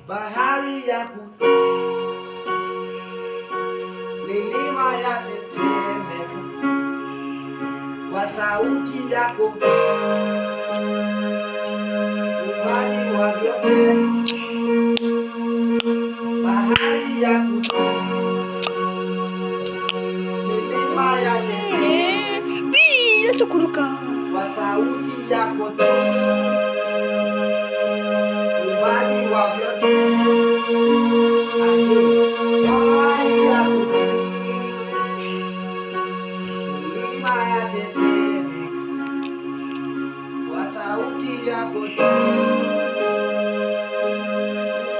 bahari ya milima yatetemeka kwa sauti yako, uumbaji wa vyote, bahari ya milima yatetemeka kwa sauti yako tu, uumbaji wa vyote, bahari ya milima yatetemeka kwa sauti yako tu,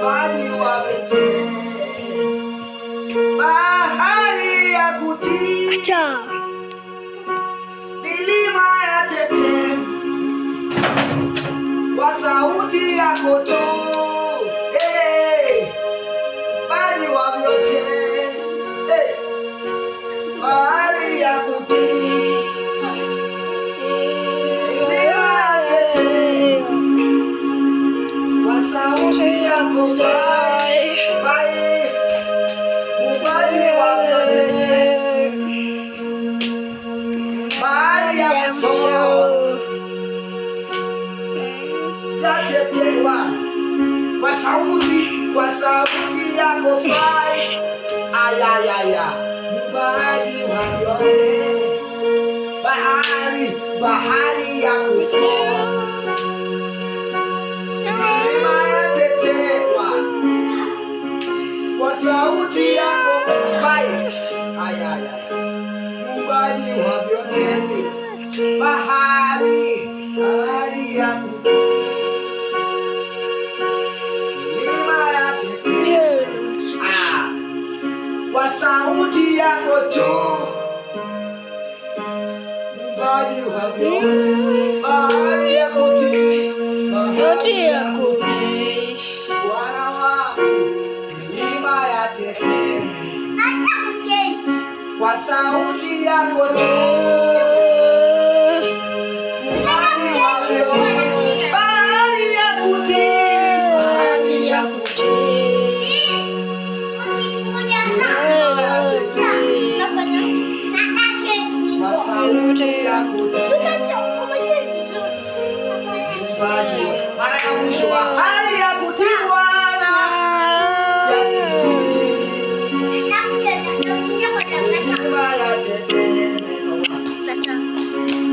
uumbaji wa vyote, bahari ya kutii, milima yatetemeka kwa sauti yako tu, uumbaji wa vyote, bahari ya kutii, milima yatetemeka kwa sauti yako tu, uumbaji wa vyote, bahari ya yatetemeka kwa sauti yako fai, ayayaya, uumbaji wa vyote, bahari ya kufua, milima yatetemeka kwa sauti yako fai, ayayaya, uumbaji wa vyote, bahari ya kutii, kwa sauti yako tu, uumbaji wa vyote, bahari ya kutii, Bwana wangu, milima yatetemeka kwa sauti yako tu, uumbaji wa vyote, bahari ya kutii, mara ya mwisho, bahari ya kutii Bwana, milima yatetemeka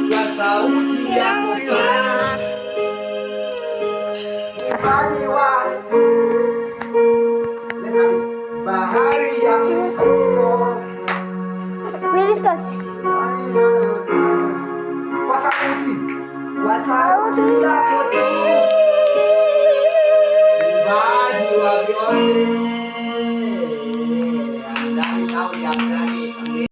kwa sauti yako, uumbaji wa bahari ya kwa sauti yako tu, uumbaji wa vyote.